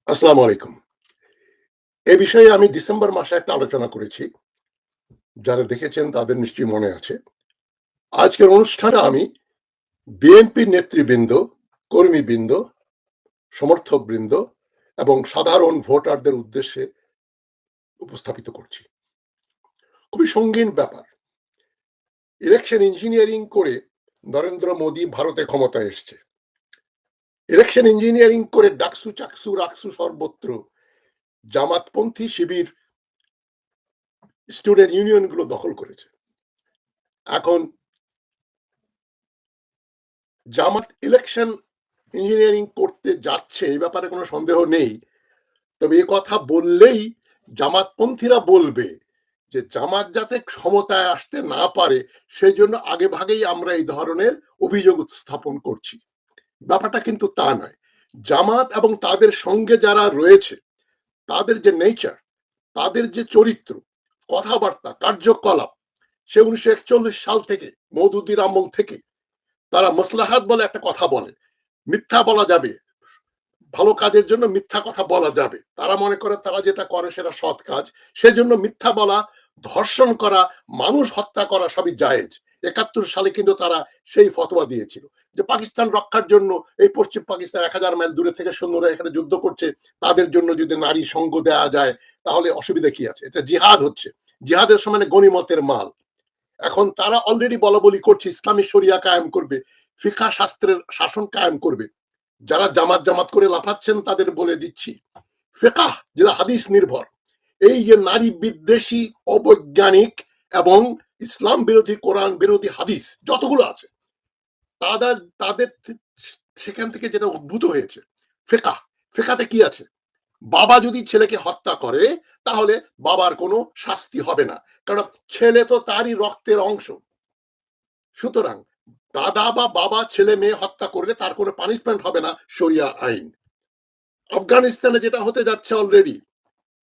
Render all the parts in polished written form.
আসসালামু আলাইকুম। এ বিষয়ে আমি ডিসেম্বর মাসে একটা আলোচনা করেছি। যারা দেখেছেন তাদের নিশ্চয়ই মনে আছে। আজকের অনুষ্ঠানে আমি বিএনপির নেতৃবৃন্দ, কর্মীবৃন্দ, সমর্থকবৃন্দ এবং সাধারণ ভোটারদের উদ্দেশ্যে উপস্থাপিত করছি। খুবই সঙ্গীন ব্যাপার। ইলেকশন ইঞ্জিনিয়ারিং করে নরেন্দ্র মোদী ভারতে ক্ষমতায় এসছে। ইলেকশন ইঞ্জিনিয়ারিং করে ডাকসু, চাকসু, রাকসু সর্বত্র জামাতপন্থী শিবির স্টুডেন্ট ইউনিয়নগুলো দখল করেছে। এখন জামাত ইলেকশন ইঞ্জিনিয়ারিং করতে যাচ্ছে এই ব্যাপারে কোনো সন্দেহ নেই। তবে এ কথা বললেই জামাতপন্থীরা বলবে যে জামাত যাতে ক্ষমতায় আসতে না পারে সেই জন্য আগে ভাগেই আমরা এই ধরনের অভিযোগ উত্থাপন করছি। ব্যাপারটা কিন্তু তা নয়। জামাত এবং তাদের সঙ্গে যারা রয়েছে তাদের যে নেচার, তাদের যে চরিত্র, কথাবার্তা, কার্যকলাপ সে 1941 সাল থেকে মওদুদির আমল থেকে তারা মাসলাহাত বলে একটা কথা বলে। মিথ্যা বলা যাবে, ভালো কাজের জন্য মিথ্যা কথা বলা যাবে। তারা মনে করে তারা যেটা করে সেটা সৎ কাজ। সেজন্য মিথ্যা বলা, ধর্ষণ করা, মানুষ হত্যা করা সবই জায়েজ। ৭১ সালে কিন্তু তারা সেই ফতোয়া দিয়েছিল যে পাকিস্তান রক্ষার জন্য এই পশ্চিম পাকিস্তান ১০০০ মাইল দূরে থেকে সৈন্যরা এখানে যুদ্ধ করছে, তাদের জন্য যদি নারী সঙ্গ দেয়া যায় তাহলে অসুবিধা কি আছে? এটা জিহাদ হচ্ছে। জিহাদের সমানে গনিমতের মাল। এখন তারা অলরেডি বলাবলি করছে ইসলামী শরিয়া কায়েম করবে, ফিকহ শাস্ত্রের শাসন কায়েম করবে। যারা জামাত জামাত করে লাফাচ্ছেন তাদের বলে দিচ্ছি, ফিকহ যেটা হাদিস নির্ভর, এই যে নারী বিদ্বেষী, অবৈজ্ঞানিক এবং ইসলাম বিরোধী, কোরআন বিরোধী হাদিস যতগুলো আছে তাদের তাদের সেখান থেকে যেটা উদ্ভূত হয়েছে ফিকহ। ফিকহতে কি আছে? বাবা যদি ছেলেকে হত্যা করে তাহলে বাবার কোনো শাস্তি হবে না, কারণ ছেলে তো তারই রক্তের অংশ। সুতরাং দাদা বা বাবা ছেলে মেয়ে হত্যা করলে তার কোনো পানিশমেন্ট হবে না শরিয়া আইন। আফগানিস্তানে যেটা হতে যাচ্ছে অলরেডি,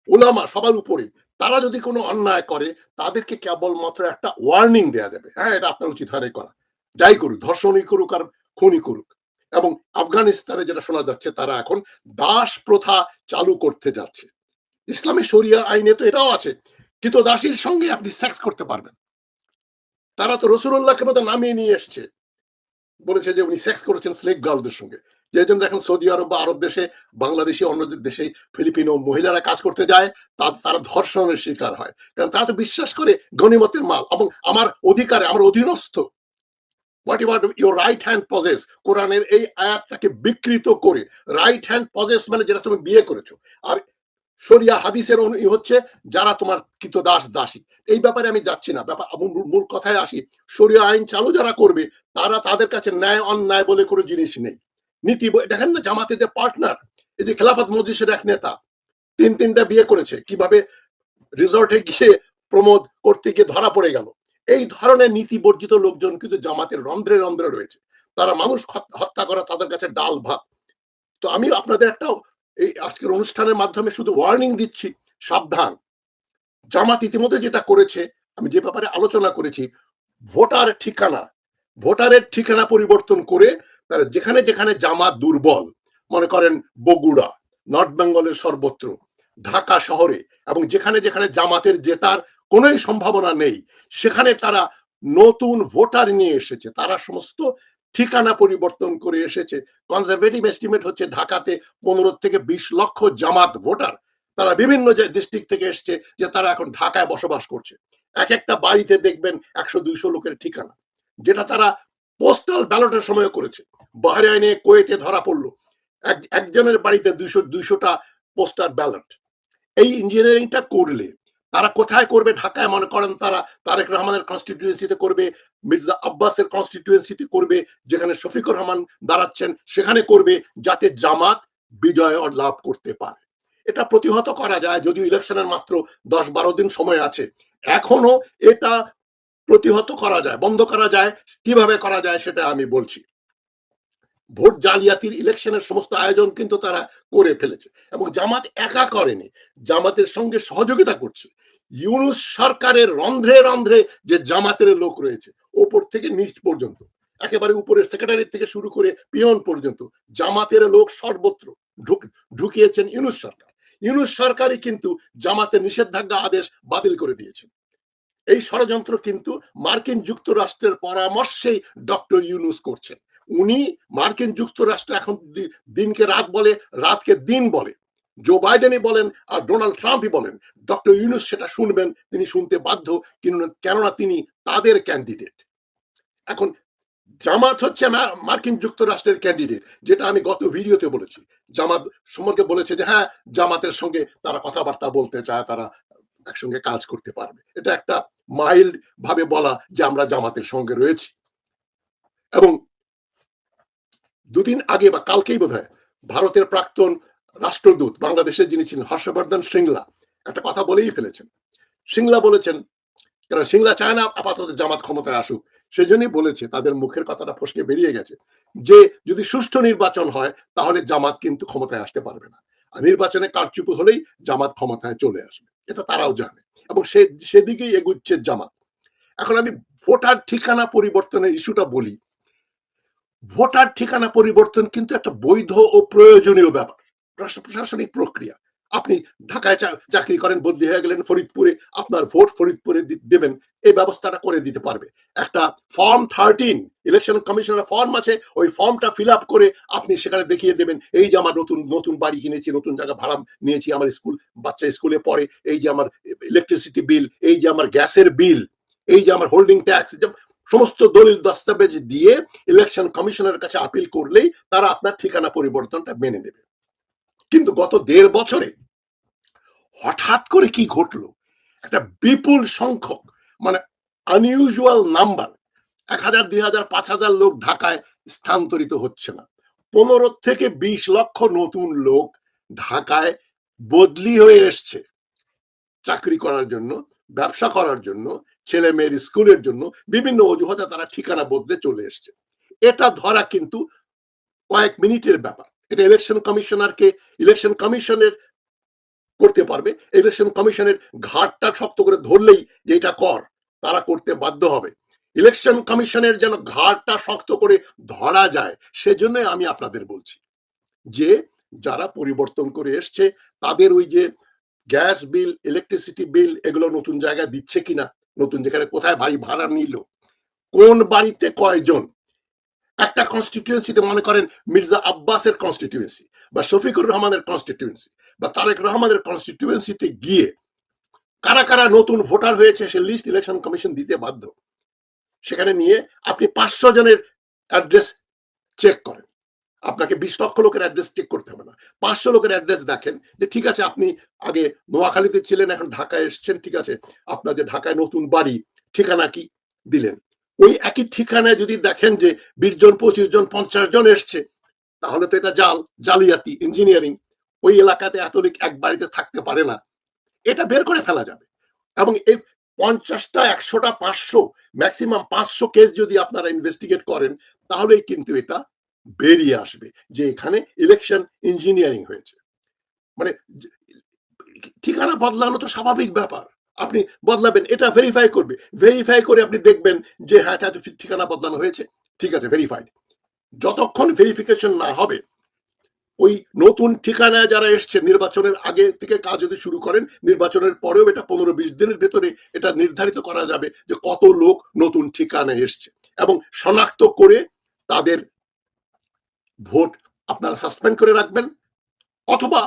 ওলামা সবার উপরে, তারা যদি কোনো অন্যায় করে তাদেরকে কেবলমাত্র একটা ওয়ার্নিং দেয়া যাবে, হ্যাঁ এটা আপনার উচিত হারে করা, যাই করুক, ধর্ষণই করুক আর খুনই করুক। এবং আফগানিস্তানে যেটা শোনা যাচ্ছে তারা এখন দাস প্রথা চালু করতে যাচ্ছে। ইসলামী শরিয়া আইনে তো এটাও আছে, কৃতদাসীর সঙ্গে আপনি সেক্স করতে পারবেন। তারা তো রসুল্লাহকে মতো নামিয়ে নিয়ে এসছে, বলেছে যে উনি সেক্স করেছেন স্লেভ গার্লদের সঙ্গে। যে জন্য দেখেন সৌদি আরব বা আরব দেশে, বাংলাদেশে, অন্য দেশে ফিলিপিনো মহিলারা কাজ করতে যায়, তারা ধর্ষণের শিকার হয়, কারণ তারা তো বিশ্বাস করে গনিমতের মাল এবং আমার অধিকারে, আমার অধীনস্থ। Whatever your right hand possess, কোরআনের এই আয়াতটাকে বিকৃত করে রাইট হ্যান্ড পজেস মানে যেটা তুমি বিয়ে করেছো, আর শরিয়া হাদিসের হচ্ছে যারা তোমার কৃতদাস দাসী। এই ব্যাপারে আমি যাচ্ছি না, ব্যাপার মূল কথায় আসি। শরিয়া আইন চালু যারা করবে তারা, তাদের কাছে ন্যায় অন্যায় বলে কোনো জিনিস নেই। নীতি দেখেন না, জামাতের যে পার্টনার, এই যে খেলাফত মজলিসের এক নেতা, তিনটা বিয়ে করেছে, কিভাবে রিসর্টে গিয়ে প্রমোদ করতে গিয়ে ধরা পড়ে গেল। এই ধরনের নীতি বর্জিত লোকজন কিন্তু জামাতের রন্ধ্রে রন্ধ্রে রয়েছে। তারা মানুষ হত্যা করা তাদের কাছে ডাল ভাত। তো আমি আপনাদের একটা এই আজকের অনুষ্ঠানের মাধ্যমে শুধু ওয়ার্নিং দিচ্ছি, সাবধান। জামাত ইতিমধ্যে যেটা করেছে, আমি যে ব্যাপারে আলোচনা করেছি, ভোটার ঠিকানা, ভোটারের ঠিকানা পরিবর্তন করে তারা যেখানে যেখানে জামাত দুর্বল, মনে করেন বগুড়া, নর্থ বেঙ্গলের সর্বত্র, ঢাকা শহরে, এবং যেখানে যেখানে জামাতের জেতার কোনোই সম্ভাবনা নেই সেখানে তারা নতুন ভোটার নিয়ে এসেছে। তারা সমস্ত ঠিকানা পরিবর্তন করে এসেছে। কনজারভেটিভ এস্টিমেট হচ্ছে ঢাকাতে 15 থেকে 20 লক্ষ জামাত ভোটার, তারা বিভিন্ন যে ডিস্ট্রিক্ট থেকে এসছে, যে তারা এখন ঢাকায় বসবাস করছে। এক একটা বাড়িতে দেখবেন 100-200 লোকের ঠিকানা, যেটা তারা পোস্টাল ব্যালটের সময় করেছে। বাহরাইনে, কুয়েতে ধরা পড়লো একজনের বাড়িতে 200টা পোস্টাল ব্যালট। এই ইঞ্জিনিয়ারিংটা করলে তারা কোথায় করবে? ঢাকায় মনে করেন তারা তারেক রহমানের কনস্টিটিউয়েন্সিতে করবে, মির্জা আব্বাসের কনস্টিটিউয়েন্সিতে করবে, যেখানে শফিকুর রহমান দাঁড়াচ্ছেন সেখানে করবে, যাতে জামাত বিজয় লাভ করতে পারে। এটা প্রতিহত করা যায়, যদিও ইলেকশনের মাত্র 10-12 দিন সময় আছে। এখনো এটা প্রতিহত করা যায়, বন্ধ করা যায়। কিভাবে করা যায় সেটা আমি বলছি। ভোট জালিয়াতির ইলেকশনের সমস্ত আয়োজন কিন্তু তারা করে ফেলেছে, এবং জামাত একা করেনি, জামাতের সঙ্গে সহযোগিতা করছে ইউনূস সরকারের রন্ধ্রে রন্ধ্রে যে জামাতের লোক রয়েছে, ওপর থেকে নিচ পর্যন্ত, একেবারে উপরের সেক্রেটারি থেকে শুরু করে পিয়ন পর্যন্ত জামাতের লোক সর্বত্র। ঢুকিয়েছেন ইউনূস সরকার। ইউনূস সরকারই কিন্তু জামাতের নিষেধাজ্ঞা আদেশ বাতিল করে দিয়েছেন। এই ষড়যন্ত্র কিন্তু মার্কিন যুক্তরাষ্ট্রের পরামর্শেই ডক্টর ইউনূস করছেন। উনি মার্কিন যুক্তরাষ্ট্র এখন দিনকে রাত বলে, রাতকে দিন বলে। জো বাইডেনই বলেন আর ডোনাল্ড ট্রাম্পই বলেন, ডক্টর ইউনূস সেটা শুনবেন, তিনি শুনতে বাধ্য, কেননা তিনি তাদের ক্যান্ডিডেট। এখন জামাত হচ্ছে মার্কিন যুক্তরাষ্ট্রের ক্যান্ডিডেট, যেটা আমি গত ভিডিওতে বলেছি। জামাত সম্পর্কে বলেছে যে হ্যাঁ, জামাতের সঙ্গে তারা কথাবার্তা বলতে চায়, তারা একসঙ্গে কাজ করতে পারবে। এটা একটা মাইল্ড ভাবে বলা যে আমরা জামাতের সঙ্গে রয়েছি। এবং দুদিন আগে বা কালকেই বোধহয় ভারতের প্রাক্তন রাষ্ট্রদূত বাংলাদেশে যিনি ছিলেন হর্ষবর্ধন শ্রিংলা একটা কথা বলেই ফেলেছেন। শ্রিংলা বলেছেন, কারণ শ্রিংলা চায় না আপাতত জামাত ক্ষমতায় আসুক, সেজন্যই বলেছে, তাদের মুখের কথাটা ফসকে বেরিয়ে গেছে, যে যদি সুষ্ঠু নির্বাচন হয় তাহলে জামাত কিন্তু ক্ষমতায় আসতে পারবে না, আর নির্বাচনে কারচুপি হলেই জামাত ক্ষমতায় চলে আসবে, এটা তারাও জানে, এবং সেদিকেই এগুচ্ছে জামাত। এখন আমি ভোটার ঠিকানা পরিবর্তনের ইস্যুটা বলি। ভোটার ঠিকানা পরিবর্তন কিন্তু একটা বৈধ ও প্রয়োজনীয় ব্যাপার, প্রশাসনিক প্রক্রিয়া। আপনি ঢাকায় চাকরি করেন, বদলি হয়ে গেলেন ফরিদপুরে, আপনার ভোট ফরিদপুরে দেবেন, এই ব্যবস্থাটা করে দিতে পারবে। একটা ফর্ম 13 ইলেকশন কমিশনের ফর্ম আছে, ওই ফর্মটা ফিল আপ করে আপনি সেখানে দেখিয়ে দেবেন, এই যে আমার নতুন বাড়ি কিনেছি, নতুন জায়গা ভাড়া নিয়েছি, আমার বাচ্চা স্কুলে পড়ে, এই যে আমার ইলেকট্রিসিটি বিল, এই যে আমার গ্যাসের বিল, এই যে আমার হোল্ডিং ট্যাক্স, সমস্ত দলিল দস্তাবেজ দিয়ে ইলেকশন কমিশনের কাছে আপিল করলেই তারা আপনার ঠিকানা পরিবর্তনটা মেনে নেবে। কিন্তু গত 1.5 বছরে হঠাৎ করে কি ঘটলো, একটা বিপুল সংখ্যক, মানে আনইউজুয়াল নাম্বার, 1000, 2000, 5000 লোক ঢাকায় স্থানান্তরিত হচ্ছে না। 15 থেকে 20 লক্ষ নতুন লোক ঢাকায় বদলি হয়ে এসছে চাকরি করার জন্য, ব্যবসা করার জন্য, ছেলে মেয়ের স্কুলের জন্য, বিভিন্ন অজুহাতে তারা ঠিকানা বদলে চলে এসছে। এটা ধরা কিন্তু কয়েক মিনিটের ব্যাপার। এটা ইলেকশন কমিশনের করতে পারবে। ইলেকশন কমিশনের ঘাটটা শক্ত করে ধরলেই যে এটা কর, তারা করতে বাধ্য হবে। ইলেকশন কমিশনের যেন ঘাটটা শক্ত করে ধরা যায়, সেজন্য আমি আপনাদের বলছি যে যারা পরিবর্তন করে এসছে তাদের ওই যে গ্যাস বিল, ইলেকট্রিসিটি বিল, এগুলো নতুন জায়গায় দিচ্ছে কিনা, নতুন যেখানে কোথায় বাড়ি ভাড়া নিল, কোন বাড়িতে কয়জন, একটা কনস্টিটিউয়েন্সিতে মনে করেন মির্জা আব্বাসের কনস্টিটিউয়েন্সি বা শফিকুর রহমানের কনস্টিটিউয়েন্সি বা তারেক রহমানের কনস্টিটিউয়েন্সিতে গিয়ে কারা কারা নতুন ভোটার হয়েছে সে লিস্ট ইলেকশন কমিশন দিতে বাধ্য। সেখানে নিয়ে আপনি 500 জনের অ্যাড্রেস চেক করেন, আপনাকে 20 লক্ষ লোকের অ্যাড্রেস চেক করতে হবে না, 500 লোকের অ্যাড্রেস দেখেন যে ঠিক আছে, আপনি আগে নোয়াখালীতে ছিলেন, এখন ঢাকায় এসেছেন, ঠিক আছে, আপনার যে ঢাকায় নতুন বাড়ি, ঠিকানা কি দিলেন, ওই একই ঠিকানায় যদি দেখেন যে 20 জন, 25 জন, 50 জন এসছে, তাহলে তো এটা জালিয়াতি, ইঞ্জিনিয়ারিং। ওই এলাকাতে এত লোক এক বাড়িতে থাকতে পারে না, এটা বের করে ফেলা যাবে। এবং এই 50টা, 100টা, 500, ম্যাক্সিমাম 500 কেস যদি আপনারা ইনভেস্টিগেট করেন, তাহলেই কিন্তু এটা বেরিয়ে আসবে যে এখানে ইলেকশন ইঞ্জিনিয়ারিং হয়েছে। মানে ঠিকানা বদলানো তো স্বাভাবিক ব্যাপার, আপনি বদলাবেন, এটা ভেরিফাই করবে, ভেরিফাই করে আপনি দেখবেন যে হ্যাঁ, ঠিকানা বদলানো হয়েছে, ঠিক আছে, ভেরিফাইড। যতক্ষণ ভেরিফিকেশন না হবে, ওই নতুন ঠিকানায় যারা এসছে, নির্বাচনের আগে থেকে কাজ যদি শুরু করেন, নির্বাচনের পরেও এটা 15-20 দিনের ভেতরে এটা নির্ধারিত করা যাবে যে কত লোক নতুন ঠিকানায় এসছে, এবং শনাক্ত করে তাদের ভোট আপনারা সাসপেন্ড করে রাখবেন, অথবা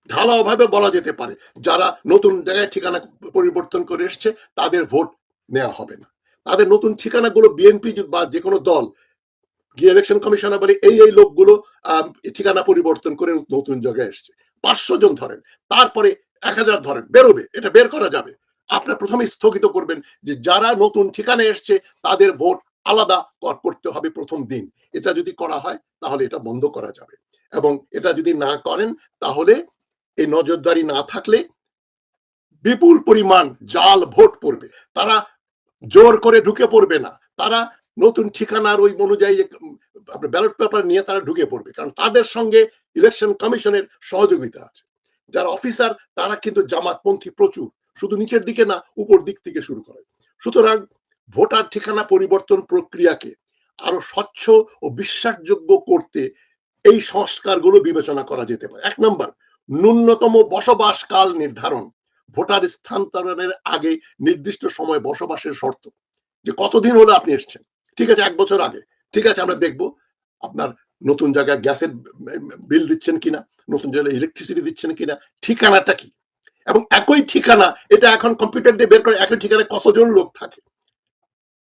ঢালাওভাবে বলা যেতে পারে যারা নতুন জায়গায় ঠিকানা পরিবর্তন করে এসছে তাদের ভোট নেওয়া হবে না। তাদের নতুন ঠিকানাগুলো বিএনপি বা যে কোনো দল গিয়ে ইলেকশন কমিশনার বলে এই লোকগুলো ঠিকানা পরিবর্তন করে নতুন জায়গায় এসছে, 500 জন ধরেন, তারপরে 1000 ধরেন, বেরোবে, এটা বের করা যাবে। আপনার প্রথমে স্থগিত করবেন যে যারা নতুন ঠিকানা এসছে তাদের ভোট আলাদা করতে হবে প্রথম দিন। এটা যদি করা হয় তাহলে এটা বন্ধ করা যাবে, এবং এটা যদি না করেন তাহলে এই নজরদারি না থাকলে বিপুল পরিমাণ জাল ভোট পড়বে। তারা জোর করে ঢুকে পড়বে না, তারা নতুন ঠিকানার ওই অনুযায়ী ব্যালট পেপার নিয়ে তারা ঢুকে পড়বে, কারণ তাদের সঙ্গে ইলেকশন কমিশনের সহযোগিতা আছে। যারা অফিসার তারা কিন্তু জামাতপন্থী প্রচুর, শুধু নিচের দিকে না, উপর দিক থেকে শুরু করে। সুতরাং ভোটার ঠিকানা পরিবর্তন প্রক্রিয়াকে আরো স্বচ্ছ ও বিশ্বাসযোগ্য করতে এই সংস্কারগুলো বিবেচনা করা যেতে পারে। ১ নম্বর, ন্যূনতম বসবাসকাল নির্ধারণ। ভোটার স্থানান্তরের আগে নির্দিষ্ট সময় বসবাসের শর্ত, যে কতদিন হলো আপনি এসছেন। ঠিক আছে, ১ বছর আগে, ঠিক আছে, আমরা দেখব আপনার নতুন জায়গায় গ্যাসের বিল দিচ্ছেন কিনা, নতুন জায়গায় ইলেকট্রিসিটি দিচ্ছেন কিনা, ঠিকানাটা কি, এবং একই ঠিকানা, এটা এখন কম্পিউটার দিয়ে বের করে একই ঠিকানায় কতজন লোক থাকে।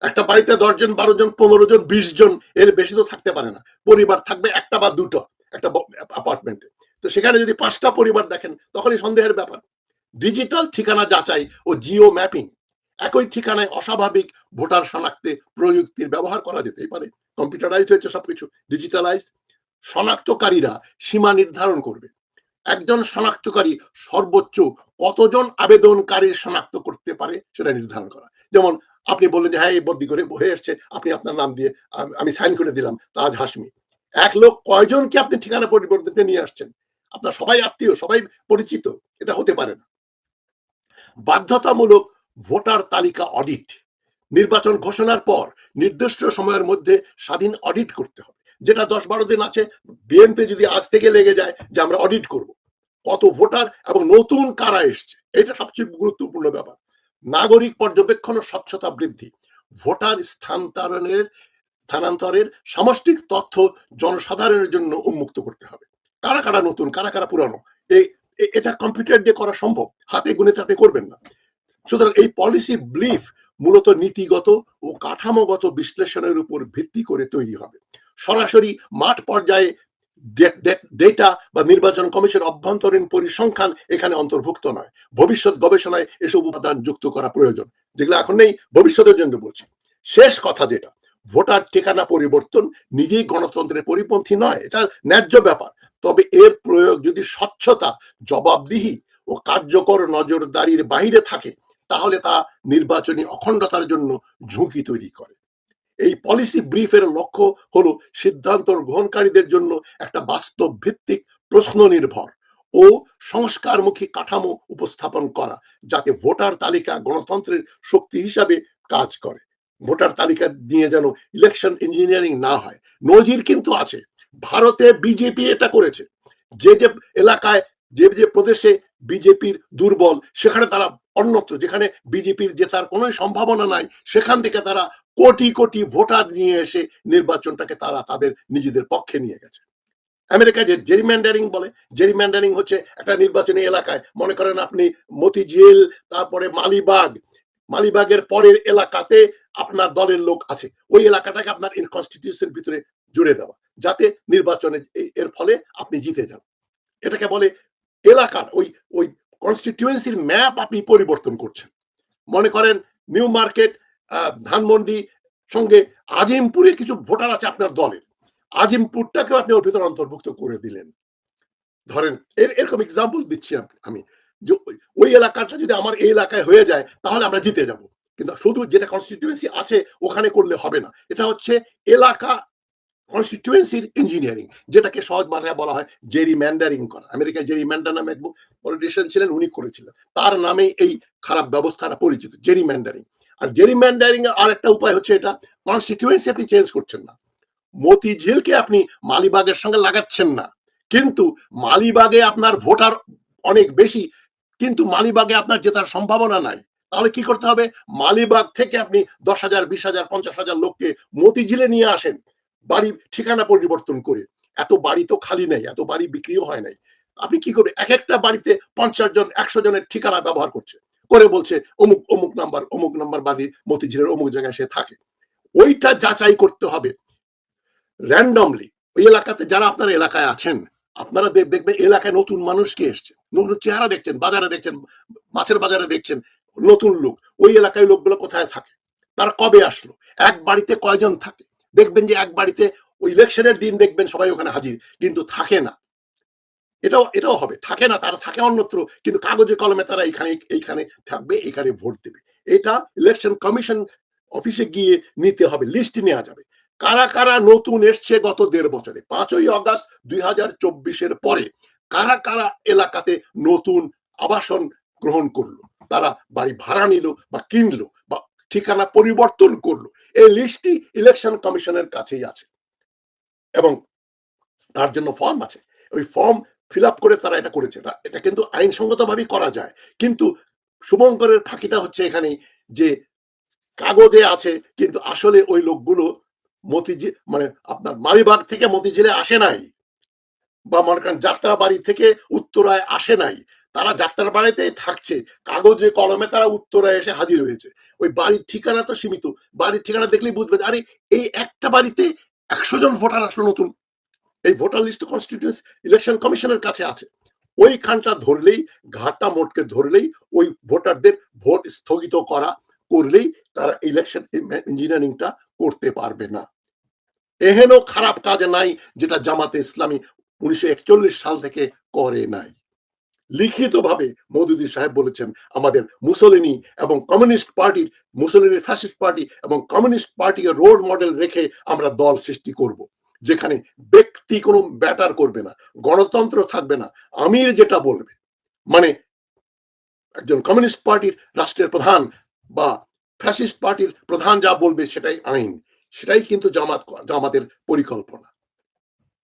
একটা বাড়িতে ১০ জন, ১২ জন, ১৫ জন, ২০ জন, এর বেশি তো থাকতে পারে না। পরিবার থাকবে একটা বা দুটো একটা অ্যাপার্টমেন্টে। তো সেখানে যদি ৫টা পরিবার দেখেন, তখনই সন্দেহের ব্যাপার। ডিজিটাল ঠিকানা যাচাই ও জিও ম্যাপিং। একই ঠিকানায় অস্বাভাবিক ভোটার শনাক্তে প্রযুক্তির ব্যবহার করা যেতেই পারে। কম্পিউটারাইজড হয়েছে সবকিছু, ডিজিটালাইজড। শনাক্তকারীরা সীমা নির্ধারণ করবে। একজন শনাক্তকারী সর্বোচ্চ কতজন আবেদনকারীর শনাক্ত করতে পারে সেটা নির্ধারণ করা। যেমন আপনি বললেন যে হ্যাঁ, এই বদলি করে হয়ে এসছে, আপনি আপনার নাম দিয়ে আমি সাইন করে দিলাম তাজ হাসমি। ১ লোক কয়জনকে আপনি ঠিকানা পরিবর্তন করে নিয়ে আসছেন? আপনার সবাই আত্মীয়, সবাই পরিচিত, এটা হতে পারে না। বাধ্যতামূলক ভোটার তালিকা অডিট। নির্বাচন ঘোষণার পর নির্দিষ্ট সময়ের মধ্যে স্বাধীন অডিট করতে হবে। যেটা ১০-১২ দিন আছে, বিএনপি যদি আজ থেকে লেগে যায় যে আমরা অডিট করব কত ভোটার এবং নতুন কারা এসছে, এটা সবচেয়ে গুরুত্বপূর্ণ ব্যাপার। নাগরিক পর্যবেক্ষণ ও স্বচ্ছতা বৃদ্ধি। ভোটার স্থানান্তরের সামষ্টিক তথ্য জনসাধারণের জন্য উন্মুক্ত করতে হবে। কারা কারা নতুন, কারা কারা পুরানো, এটা কম্পিউটার দিয়ে করা সম্ভব, হাতে গুনে আপনি করবেন না। সুতরাং এই পলিসি ব্লিফ মূলত নীতিগত ও কাঠামোগত বিশ্লেষণের উপর ভিত্তি করে তৈরি হবে। সরাসরি মাঠ পর্যায়ে ডেটা বা নির্বাচন কমিশন অভ্যন্তরীণ পরিসংখ্যান এখানে অন্তর্ভুক্ত নয়। ভবিষ্যৎ গবেষণায় এসব উপাদান যুক্ত করা প্রয়োজন, যেগুলো এখন নেই, ভবিষ্যতের জন্য বলছি। শেষ কথা যেটা, ভোটার ঠিকানা পরিবর্তন নিজেই গণতন্ত্রের পরিপন্থী নয়, এটা ন্যায্য ব্যাপার। তবে এর প্রয়োগ যদি স্বচ্ছতা, জবাবদিহি ও কার্যকর নজরদারির বাইরে থাকে, তাহলে তা নির্বাচনী অখণ্ডতার জন্য ঝুঁকি তৈরি করে। এই পলিসি ব্রিফের লক্ষ্য হলো সিদ্ধান্ত গ্রহণকারীদের জন্য একটা বাস্তব ভিত্তিক, প্রশ্ন নির্ভর ও সংস্কারমুখী কাঠামো উপস্থাপন করা, যাতে ভোটার তালিকা গণতন্ত্রের শক্তি হিসাবে কাজ করে। ভোটার তালিকা নিয়ে যেন ইলেকশন ইঞ্জিনিয়ারিং না হয়। নজির কিন্তু আছে, ভারতে বিজেপি এটা করেছে। যে যে এলাকায়, যে যে প্রদেশে বিজেপির দুর্বল, সেখানে তারা অন্যত্র যেখানে বিজেপির জেতার কোনো সম্ভাবনা নাই, সেখান থেকে তারা কোটি কোটি ভোটার নিয়ে এসে নির্বাচনটাকে তারা তাদের নিজেদের পক্ষে নিয়ে গেছে। আমেরিকায় যে জেরিম্যান্ডারিং বলে, জেরিম্যান্ডারিং হচ্ছে একটা নির্বাচনী এলাকায়, মনে করেন আপনি মতিঝিল, তারপরে মালিবাগের পরের এলাকাতে আপনার দলের লোক আছে, ওই এলাকাটাকে আপনার কনস্টিটিউশনের ভিতরে জুড়ে দেওয়া, যাতে নির্বাচনে এর ফলে আপনি জিতে যান। এটাকে বলে এলাকার ওই ওই কনস্টিটিউয়েন্সির ম্যাপ আপনি পরিবর্তন করছেন। মনে করেন নিউ মার্কেট, ধানমন্ডি সঙ্গে আজিমপুরে কিছু ভোটার আছে আপনার দলের, আজিমপুরটাকে আপনি ওর ভিতরে অন্তর্ভুক্ত করে দিলেন। ধরেন এরকম এক্সাম্পল দিচ্ছি আমি, যে ওই এলাকাটা যদি আমার এই এলাকায় হয়ে যায়, তাহলে আমরা জিতে যাব। কিন্তু শুধু যেটা কনস্টিটিউয়েন্সি আছে ওখানে করলে হবে না। এটা হচ্ছে এলাকা কনস্টিটিউয়েন্সির ইঞ্জিনিয়ারিং, যেটাকে সহজ ভাষায় বলা হয় জেরিম্যান্ডারিং করা। আমেরিকায় জেরিম্যান্ডার নামে এক পলিটিশিয়ান ছিলেন, উনি করেছিলেন, তার নামে এই খারাপ ব্যবস্থাটা পরিচিত, জেরিম্যান্ডারিং। আর জেরিম্যান্ডারিং এর আরেকটা উপায় হচ্ছে এটা, কনস্টিটিউয়েন্সি আপনি চেঞ্জ করছেন না, মতিঝিলকে আপনি মালিবাগের সঙ্গে লাগাচ্ছেন না, কিন্তু মালিবাগে আপনার ভোটার অনেক বেশি, কিন্তু মালিবাগে আপনার জেতার সম্ভাবনা নাই। তাহলে কি করতে হবে? মালিবাগ থেকে আপনি ১০,০০০, ২০,০০০, ৫০,০০০ লোককে মতিঝিলে নিয়ে আসেন, বাড়ি ঠিকানা পরিবর্তন করে। এত বাড়ি তো খালি নেই, এত বাড়ি বিক্রিও হয় নাই। আপনি কি করবেন? এক একটা বাড়িতে ৫০ জন, ১০০ জনের ঠিকানা ব্যবহার করছে, করে বলছে অমুক অমুক নাম্বার বাদী মতিঝিলের অমুক জায়গায় সে থাকে। ওইটা যাচাই করতে হবে র্যান্ডমলি। ওই এলাকাতে যারা আপনার এলাকায় আছেন, আপনারা দেখবেন এলাকায় নতুন মানুষ কে এসছে, নতুন চেহারা দেখছেন, বাজারে দেখছেন, মাছের বাজারে দেখছেন নতুন লোক। ওই এলাকায় লোকগুলো কোথায় থাকে, তারা কবে আসলো, এক বাড়িতে কয়জন থাকে। দেখবেন যে এক বাড়িতে ওই ইলেকশনের দিন দেখবেন সবাই ওখানে হাজির, কিন্তু থাকে না। এটাও হবে, থাকে না, তারা থাকে অন্যত্র, কিন্তু কাগজে কলমে তারা এইখানে থাকবে, এখানে ভোট দেবে। এটা ইলেকশন কমিশন অফিসে গিয়ে নিতে হবে, লিস্ট নেওয়া যাবে কারা কারা নতুন এসছে গত ১.৫ বছরে। ৫ই অগাস্ট ২০২৪ পরে কারা কারা এলাকাতে নতুন আবাসন গ্রহণ করলো, তারা বাড়ি ভাড়া নিল বা কিনলো বা ঠিকানা পরিবর্তন করলো, এই লিস্টটি ইলেকশন কমিশনের কাছেই আছে। এবং তার জন্য ফর্ম আছে। ওই ফর্ম ফিল আপ করে তারা এটা করেছে। এটা কিন্তু আইনসঙ্গতভাবেই করা যায়। কিন্তু শুভঙ্করের ফাঁকিটা হচ্ছে এখানেই যে কাগজে আছে কিন্তু আসলে ওই লোকগুলো মানে আপনার মালিবাগ থেকে মতিঝিলে আসে নাই, বা মনে করেন যাত্রাবাড়ি থেকে উত্তরায় আসে নাই, তারা যাত্রাবাড়িতেই থাকছে, কাগজে কলমে তারা উত্তরায় এসে হাজির হয়েছে। ওই বাড়ির ঠিকানা তো সীমিত, বাড়ির ঠিকানা দেখলেই বুঝবে আরে এই একটা বাড়িতে 100 জন ভোটার আসলো নতুন। এই ভোটার লিস্ট কনস্টিটিউয়েন্সি ইলেকশন কমিশনের কাছে আছে। ওইখানটা ধরলেই, ঘাটটা মোটকে ধরলেই ওই ভোটারদের ভোট স্থগিত করলেই তারা ইলেকশন ইঞ্জিনিয়ারিংটা করতে পারবে না। এহেন খারাপ কাজ নাই যেটা জামাতে ইসলামী 1941 সাল থেকে করে নাই। লিখিতভাবে মওদুদি সাহেব বলেছেন আমাদের মুসলিনী এবং কমিউনিস্ট পার্টির, মুসলিনী ফ্যাসিস্ট পার্টি এবং কমিউনিস্ট পার্টিকে রোল মডেল রেখে আমরা দল সৃষ্টি করব, যেখানে ব্যক্তি কোনো ব্যাটার করবে না, গণতন্ত্র থাকবে না, আমির যেটা বলবে, মানে একজন কমিউনিস্ট পার্টির রাষ্ট্রের প্রধান বা ফ্যাসিস্ট পার্টির প্রধান যা বলবে সেটাই আইন, সেটাই কিন্তু জামাতের পরিকল্পনা।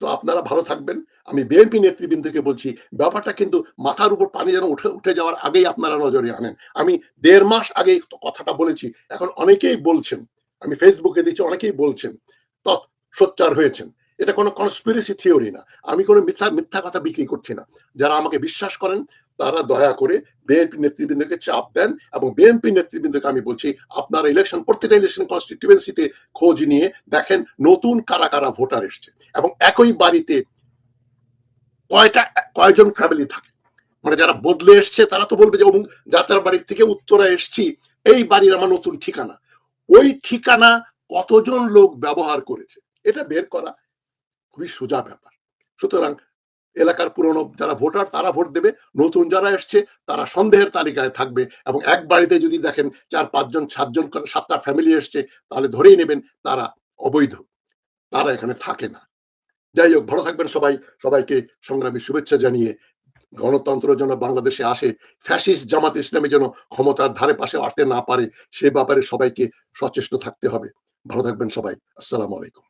তো আপনারা ভালো থাকবেন। আমি বিএনপি নেতৃবৃন্দকে বলছি ব্যাপারটা কিন্তু মাথার উপর পানি যেন উঠে যাওয়ার আগেই আপনারা নজরে আনেন। আমি 1.5 মাস আগে কথাটা বলেছি, এখন অনেকেই বলছেন, আমি ফেসবুকে দিচ্ছি, অনেকেই বলছেন সোচ্চার হয়েছেন। এটা কোনো কনস্পিরেসি থিওরি না, আমি কোনো মিথ্যা কথা বিক্রি করছি না। যারা আমাকে বিশ্বাস করেন তারা দয়া করে বিএনপি নেতৃবৃন্দকে চাপ দেন, এবং বিএনপি নেতৃবৃন্দকে আমি বলছি আপনারা প্রত্যেকটা ইলেকশন কনস্টিটিউয়েন্সিতে খোঁজ নিয়ে দেখেন নতুন কারা কারা ভোটার এসছে, এবং একই বাড়িতে কয়জন ফ্যামিলি থাকে। মানে যারা বদলে এসছে তারা তো বলবে যে যাত্রার বাড়ির থেকে উত্তরা এসছি, এই বাড়ির আমার নতুন ঠিকানা, ওই ঠিকানা কতজন লোক ব্যবহার করেছে এটা বের করা খুবই সোজা ব্যাপার। সুতরাং এলাকার পুরনো যারা ভোটার তারা ভোট দেবে, নতুন যারা এসছে তারা সন্দেহের তালিকায় থাকবে, এবং এক বাড়িতে যদি দেখেন 4-5 জন 7টা ফ্যামিলি এসছে তাহলে ধরেই নেবেন তারা অবৈধ, তারা এখানে থাকে না। যাই হোক, ভালো থাকবেন সবাই। সবাইকে সংগ্রামী শুভেচ্ছা জানিয়ে গণতন্ত্র যেন বাংলাদেশে আসে, ফ্যাসিস্ট জামাত ইসলামী যেন ক্ষমতার ধারে পাশে আসতে না পারে, সে ব্যাপারে সবাইকে সচেষ্ট থাকতে হবে। ভালো থাকবেন সবাই। আসসালামু আলাইকুম।